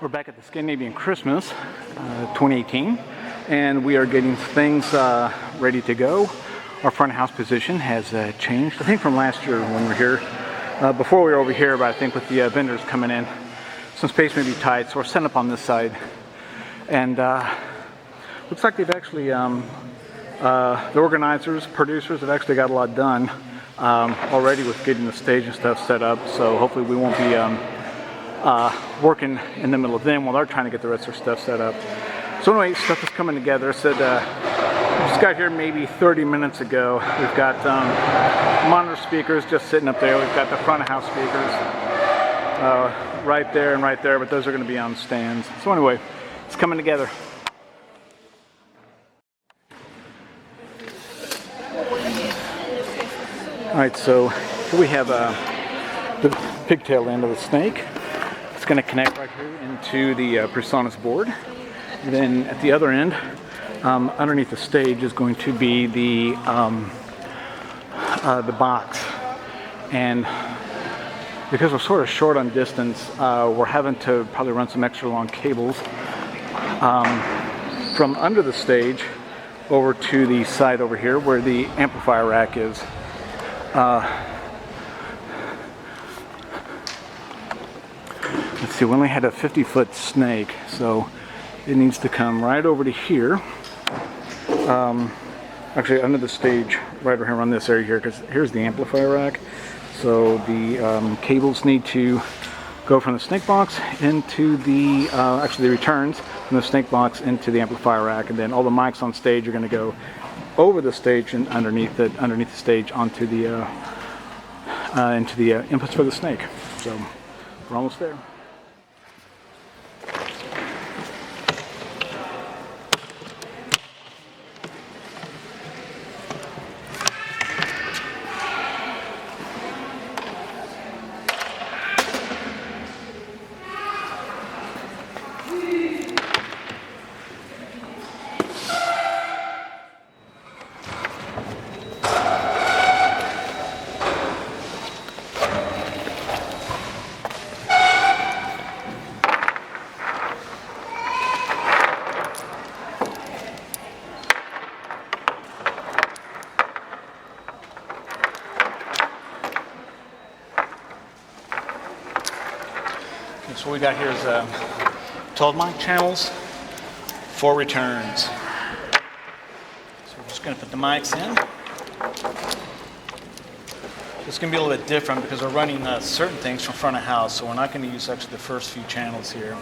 We're back at the Scandinavian Christmas 2018, and we are getting things ready to go. Our front house position has changed, I think, from last year when we were here. Before we were over here, but I think with the vendors coming in, some space may be tight, so we're setting up on this side. And looks like they've actually, the organizers, producers have actually got a lot done already with getting the stage and stuff set up, so hopefully we won't be working in the middle of them while they're trying to get the rest of their stuff set up. So anyway, stuff is coming together. I said, just got here maybe 30 minutes ago. We've got monitor speakers just sitting up there. We've got the front of house speakers right there and right there, but those are going to be on stands. So anyway, it's coming together. Alright, so here we have the pigtail end of the snake. It's going to connect right here into the PreSonus board. And then at the other end, underneath the stage, is going to be the box. And because we're sort of short on distance, we're having to probably run some extra long cables from under the stage over to the side over here where the amplifier rack is. Let's see, we only had a 50-foot snake, so it needs to come right over to here. Actually, under the stage, right over here on this area here, because here's the amplifier rack. So the cables need to go from the snake box into the, actually the returns from the snake box into the amplifier rack, and then all the mics on stage are going to go over the stage and underneath the stage onto the into the inputs for the snake. So we're almost there. So what we got here is 12 mic channels, 4 returns. So we're just going to put the mics in. It's going to be a little bit different because we're running certain things from front of house, so we're not going to use actually the first few channels here.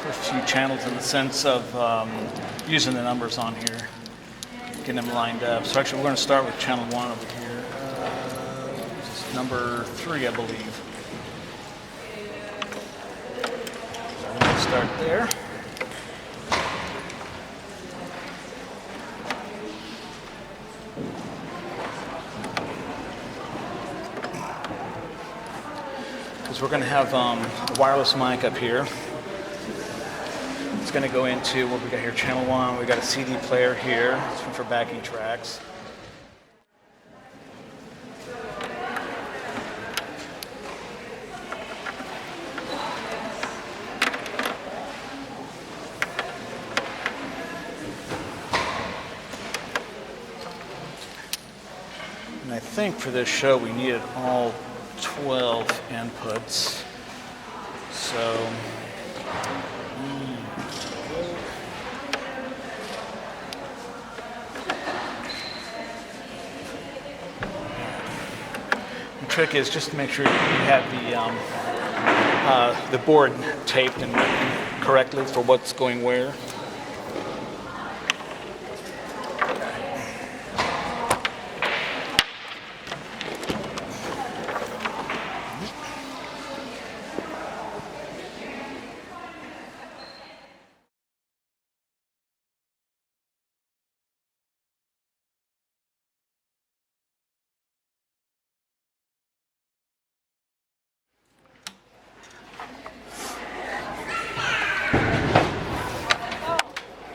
First few channels in the sense of using the numbers on here, getting them lined up. So actually we're going to start with channel 1 over here. Number 3, I believe. So we're going to start there. Because we're going to have a wireless mic up here. It's going to go into what we got here, channel 1. We got a CD player here. It's for backing tracks. And I think for this show we needed all 12 inputs. So the trick is just to make sure you have the board taped and written correctly for what's going where.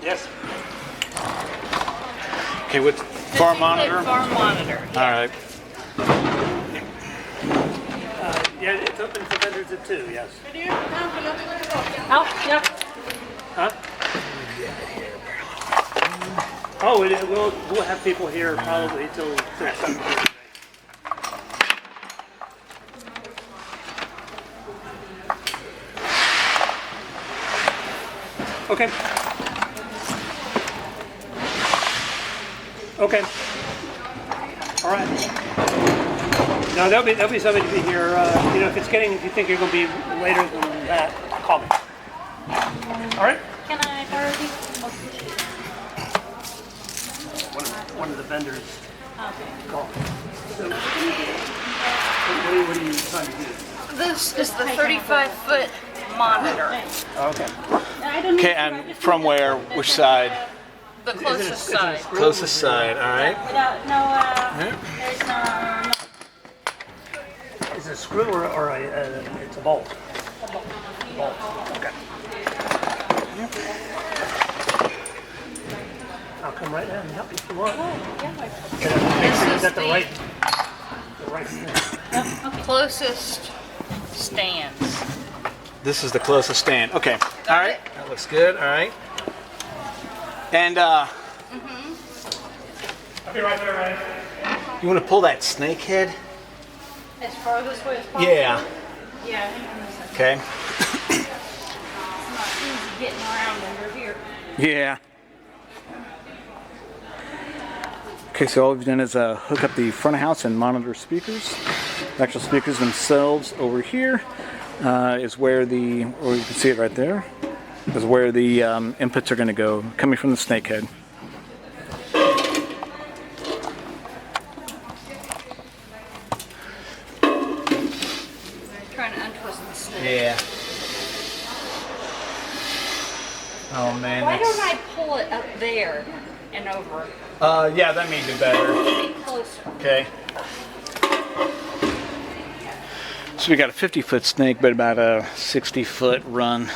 Yes. Okay, with farm monitor? Farm monitor. All right. Yeah, it's open for vendors at 2, yes. Oh, yeah. Huh? Oh, we'll have people here probably till 7:30. Okay. Okay. All right. No, there'll be somebody to be here. If you think you're going to be later than that, call me. All right. Can I borrow these? One of the vendors. Okay. Call me. So, what are you trying to do? This is the 35-foot monitor, Okay. Okay, and from where? Which side? the closest side. Closest side, all right. Without there's no. Is it a screw or it's a bolt? Bolt. Okay. I'll come right down and help you if you want. Make sure you got the right thing. Closest stands. This is the closest stand. Okay, all right. That looks good, all right. And I'll be right there, Ryan. you want to pull that snake head? As far this way as possible. Yeah. Yeah. Hang on a second. Okay. It's not easy getting around under here. Yeah. Okay, so all we've done is hook up the front of house and monitor speakers. The actual speakers themselves over here is where or you can see it right there, is where the inputs are going to go, coming from the snake head. Trying to untwist the snake. Yeah. Oh man. Why don't I pull it up there and over? Yeah, that may be better. Be closer. Okay. So we got a 50-foot snake, but about a 60-foot run.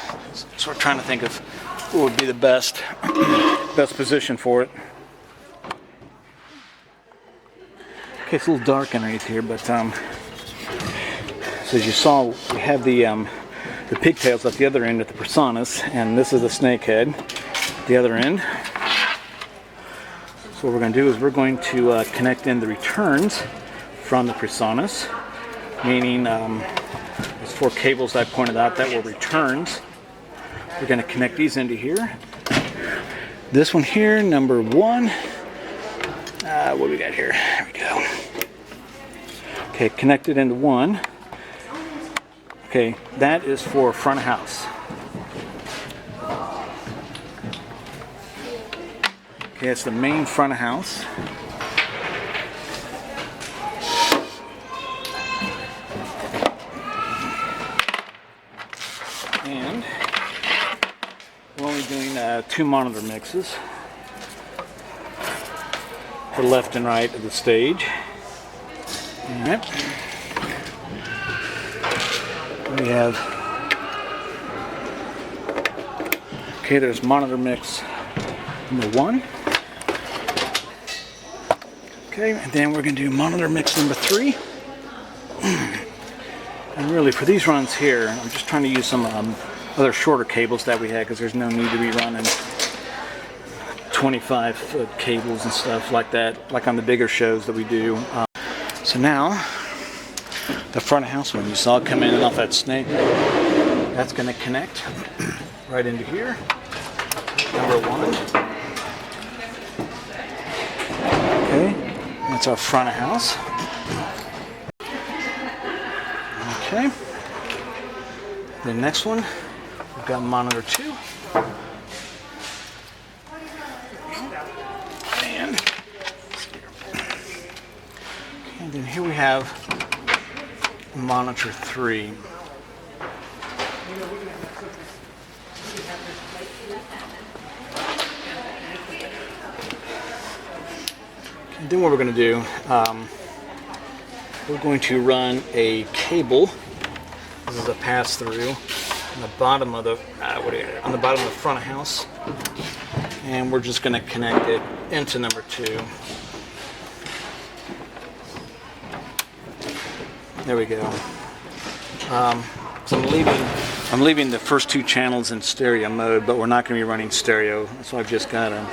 So we're trying to think of what would be the best position for it. Okay, it's a little dark underneath here, but so as you saw, we have the pigtails at the other end at the Presonus, and this is the snake head at the other end. So what we're going to do is we're going to connect in the returns from the Presonus, meaning there's 4 cables I pointed out that were returns. We're going to connect these into here. This one here, number 1. What do we got here? There we go. Okay, connected into 1. Okay, that is for front of house. Okay, it's the main front of house. And we're only doing 2 monitor mixes for left and right of the stage. Alright. We have, okay, there's monitor mix number 1. Okay, and then we're going to do monitor mix number 3. And really, for these runs here, I'm just trying to use some other shorter cables that we had, because there's no need to be running 25-foot cables and stuff like that, like on the bigger shows that we do. So now, the front of house one you saw come in off that snake, that's going to connect right into here. Number 1. Okay, that's our front of house. Okay. The next one, we've got monitor 2. And then here we have monitor 3. And then what we're going to do, we're going to run a cable. This is a pass through on the bottom of the on the bottom of the front of house, and we're just going to connect it into number 2. There we go. So I'm leaving the first two channels in stereo mode, but we're not going to be running stereo. So I've just got a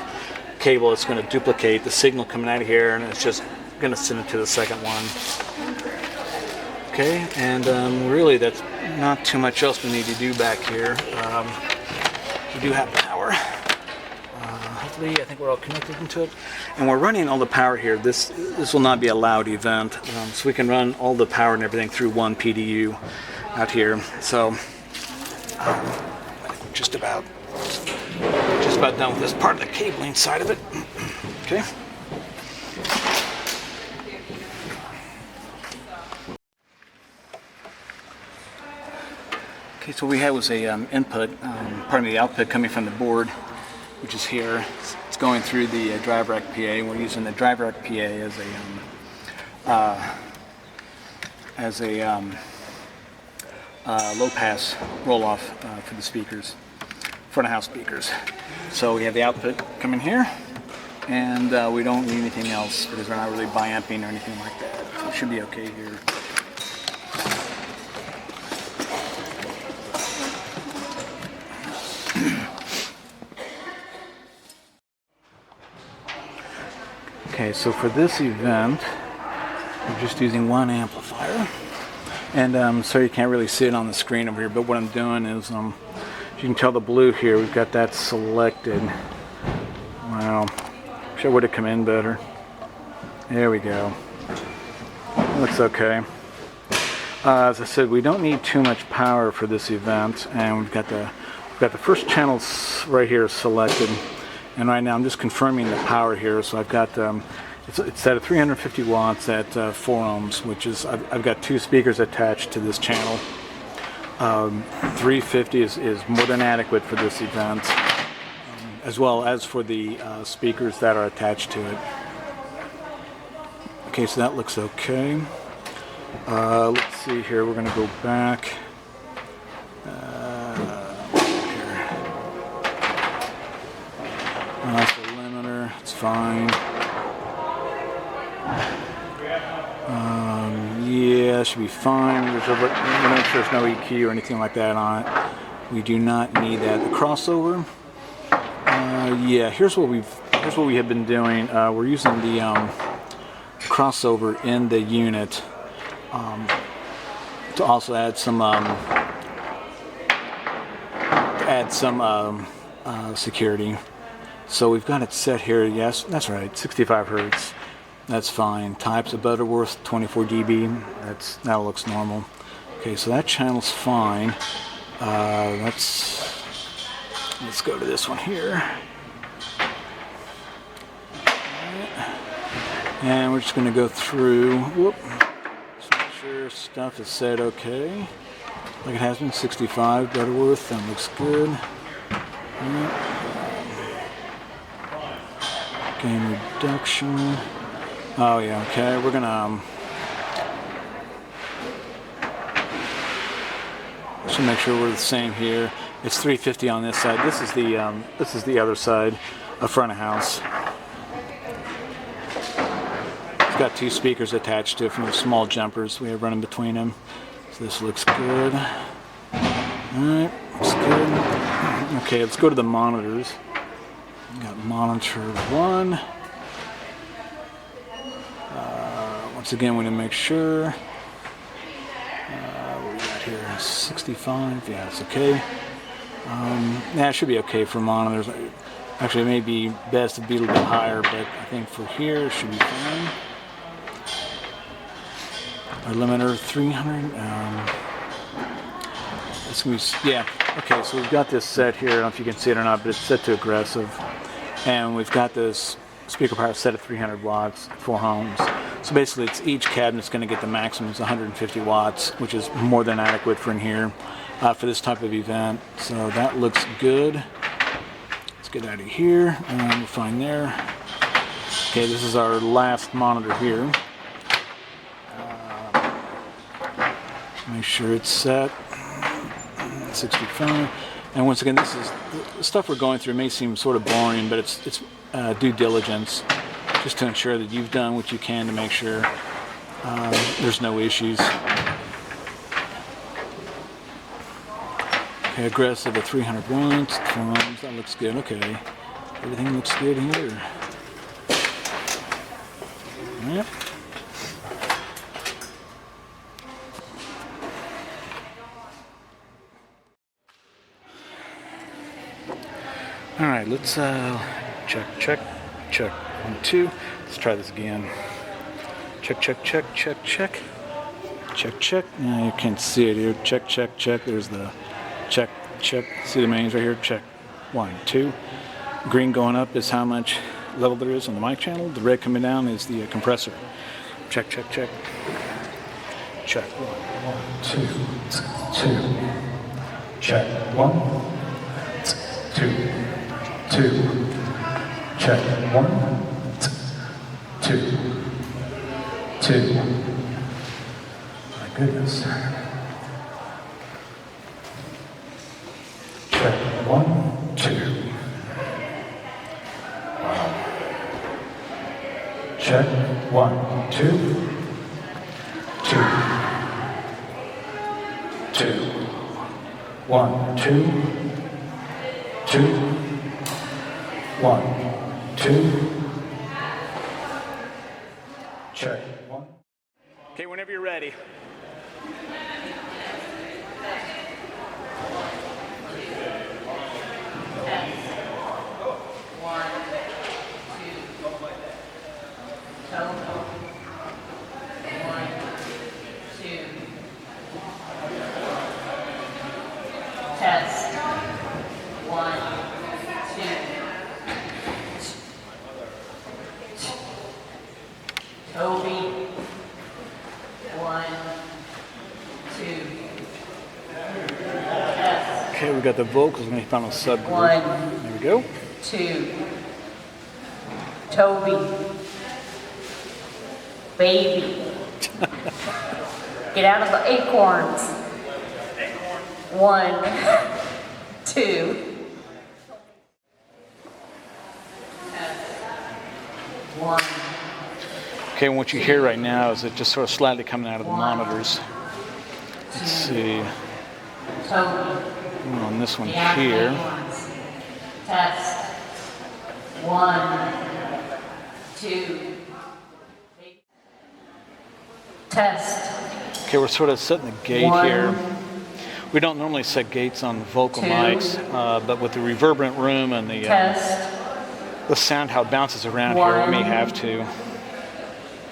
cable that's going to duplicate the signal coming out of here, and it's just going to send it to the second one. Okay, and really that's not too much else we need to do back here. We do have power. Hopefully, I think we're all connected into it. And we're running all the power here. This will not be a loud event, so we can run all the power and everything through one PDU out here. So just about done with this part of the cabling side of it. Okay. Okay, so what we had was a input, pardon me, the output coming from the board, which is here. It's going through the drive rack PA. We're using the drive rack PA as a low pass roll off for the speakers, front of house speakers. So we have the output coming here, and we don't need anything else because we're not really biamping or anything like that. So it should be okay here. Okay, so for this event, we're just using one amplifier, and so you can't really see it on the screen over here, but what I'm doing is, as you can tell the blue here, we've got that selected. Wow, wish I would have come in better. There we go. Looks okay. As I said, we don't need too much power for this event, and we've got the first channels right here selected. And right now I'm just confirming the power here. So I've got it's set at 350 watts at 4 ohms, which is I've got two speakers attached to this channel. 350 is more than adequate for this event, as well as for the speakers that are attached to it. Okay, so that looks okay. Let's see here. We're going to go back. That's the limiter, it's fine. Yeah, it should be fine. We'll make sure there's no EQ or anything like that on it. We do not need that. The crossover, yeah, here's what we have been doing. We're using the crossover in the unit to also add some security. So we've got it set here, yes, that's right, 65 hertz. That's fine. Types of Butterworth, 24 dB. That looks normal. Okay, so that channel's fine. Let's go to this one here. And we're just going to go through. Whoop. Just make sure stuff is set okay. Like it has been. 65 Butterworth. That looks good. Gain reduction. Oh yeah, okay. We're gonna should make sure we're the same here. It's 350 on this side. This is the other side of front of house. It's got two speakers attached to it from the small jumpers we have running between them. So this looks good. Alright, looks good. Okay, let's go to the monitors. We got monitor 1. Once again, we need to make sure. What we got here? 65. Yeah, it's okay. Yeah, it should be okay for monitors. Actually, it may be best to be a little bit higher, but I think for here it should be fine. Our limiter 300. It's gonna be, yeah. Okay, so we've got this set here. I don't know if you can see it or not, but it's set to aggressive. And we've got this speaker power set at 300 watts, 4 ohms. So basically, each cabinet's going to get the maximum is 150 watts, which is more than adequate for in here for this type of event. So that looks good. Let's get out of here, and we're fine there. Okay, this is our last monitor here. Make sure it's set. 65. And once again, this is the stuff we're going through may seem sort of boring, but it's due diligence, just to ensure that you've done what you can to make sure there's no issues. Okay, aggressive at 300 watts. Drums, that looks good. Okay. Everything looks good here. Yep. All right, let's check, check, check. 1, 2. Let's try this again. Check, check, check, check, check. Check, check. Now you can't see it here. Check, check, check. There's the check, check. See the mains right here? Check. 1, 2. Green going up is how much level there is on the mic channel. The red coming down is the compressor. Check, check, check. Check. 1, 2, 2. Check. 1, 2, 2. Check. 1, 2, 2. My goodness. Check. 1, 2. Wow. Check. 1, 2, 2, 2. 1, 2, 2, 1, 2. Check. 1. Okay, whenever you're ready. Test. 1, 2. Toby. 1, 2. Test. Okay, we got the vocals and we found a subgroup. 1, There we go. 2. Toby. Baby. Get out of the acorns. 1, 2. 1. Okay, and what you hear right now is it just sort of slightly coming out of the monitors. Let's see. Toby. On this one Get out of the here. acorns. Test. 1, 2. Test. Okay, we're sort of setting the gate 1, here. We don't normally set gates on the vocal 2. mics, but with the reverberant room and Test. the sound, how it bounces around here, we may 1, have to.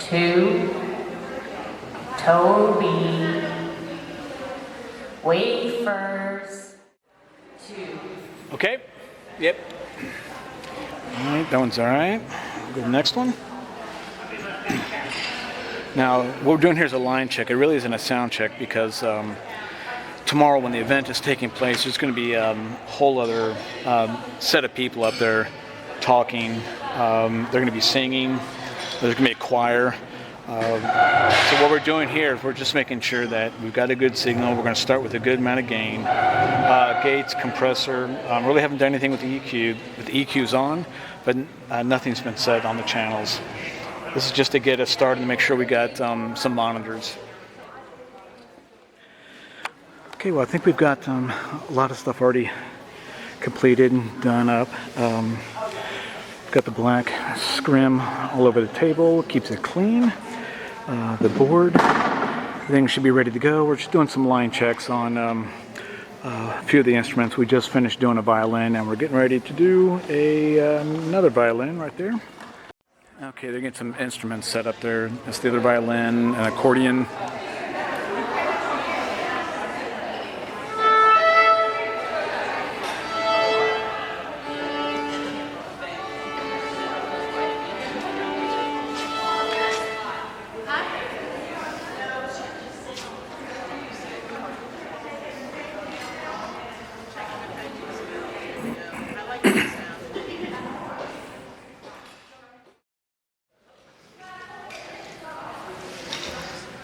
2. Toby. Wafers. 2. Okay? Yep. All right, that one's all right. Go to the next one. Now, what we're doing here is a line check. It really isn't a sound check because tomorrow when the event is taking place, there's going to be a whole other set of people up there talking. They're going to be singing. There's going to be a choir. So what we're doing here is we're just making sure that we've got a good signal. We're going to start with a good amount of gain. Gates, compressor. Really haven't done anything with the EQ. With the EQs on, but nothing's been said on the channels. This is just to get us started and make sure we got some monitors. Okay, well I think we've got a lot of stuff already completed and done up. Got the black scrim all over the table, keeps it clean. The board, everything should be ready to go. We're just doing some line checks on a few of the instruments. We just finished doing a violin and we're getting ready to do another violin right there. Okay, they're getting some instruments set up there. That's the other violin, an accordion.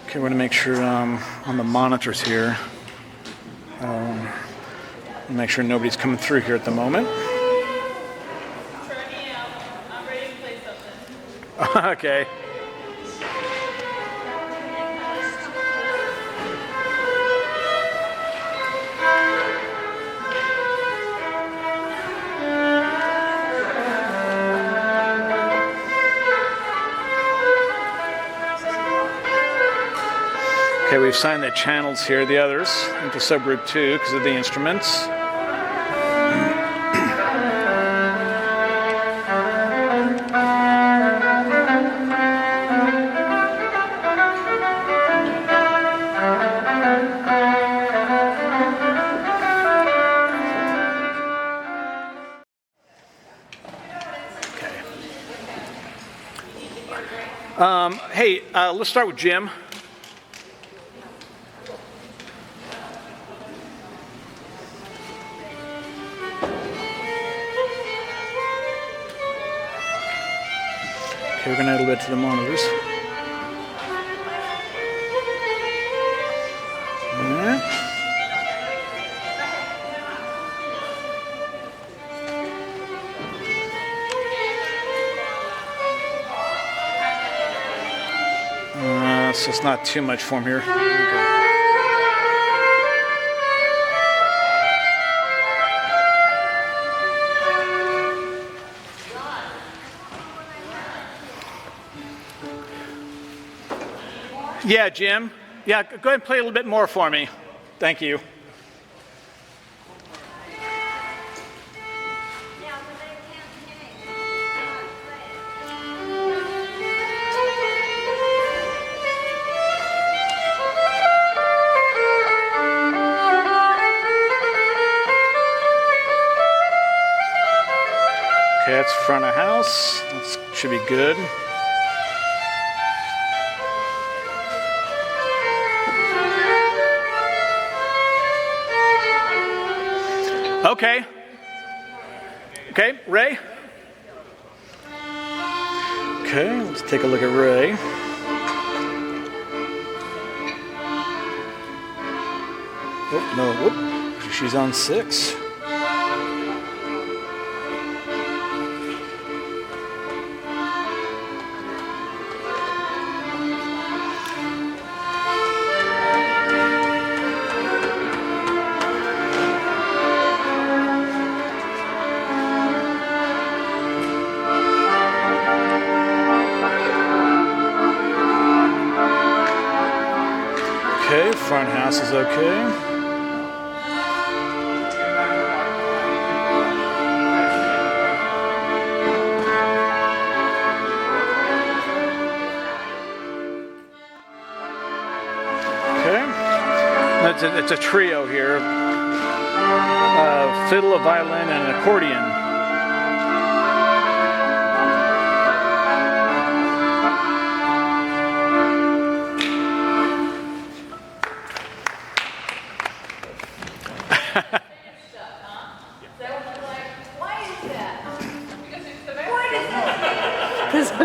Okay, we're going to make sure on the monitors here, make sure nobody's coming through here at the moment. I'm ready to play something. Okay. Okay, we've signed the channels here, the others, into subgroup 2 because of the instruments. Hey, let's start with Jim. Okay, we're going to add a little bit to the monitors. All right. So it's not too much form here. Okay. Yeah, Jim. Yeah, go ahead and play a little bit more for me. Thank you. Okay, that's front of house. That should be good. Okay. Okay, Ray. Okay, let's take a look at Ray. Oh, no, whoop. She's on 6. Okay, front house is okay. It's a trio here. Fiddle, a violin, and an accordion.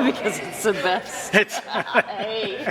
Because it's the best. Hey.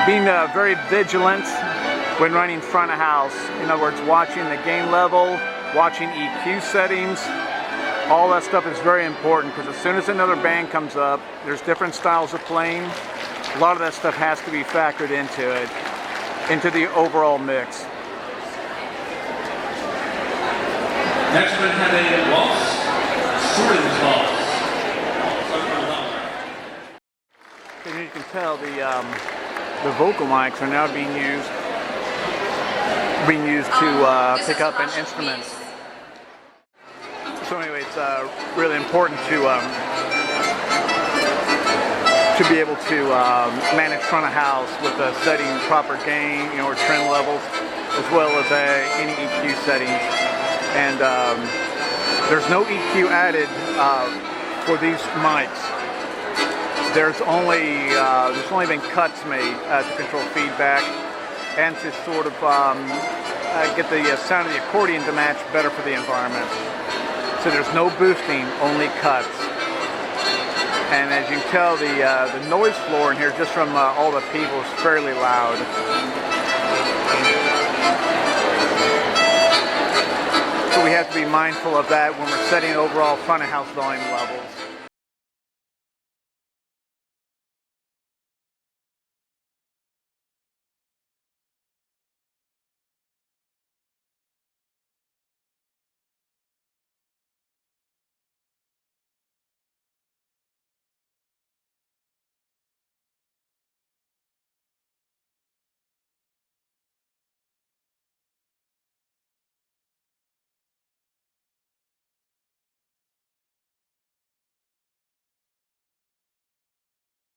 Being very vigilant when running front of house. In other words, watching the gain level, watching EQ settings. All that stuff is very important because as soon as another band comes up, there's different styles of playing. A lot of that stuff has to be factored into it, into the overall mix. Next one had a waltz, Swordens waltz. And you can tell the vocal mics are now being used to pick up an instrument. So anyway, it's really important to be able to manage front of house with setting proper gain, or trend levels, as well as any EQ settings. And there's no EQ added for these mics. There's only been cuts made to control feedback and to sort of get the sound of the accordion to match better for the environment. So there's no boosting, only cuts. And as you can tell, the noise floor in here, just from all the people, is fairly loud. So we have to be mindful of that when we're setting overall front of house volume levels.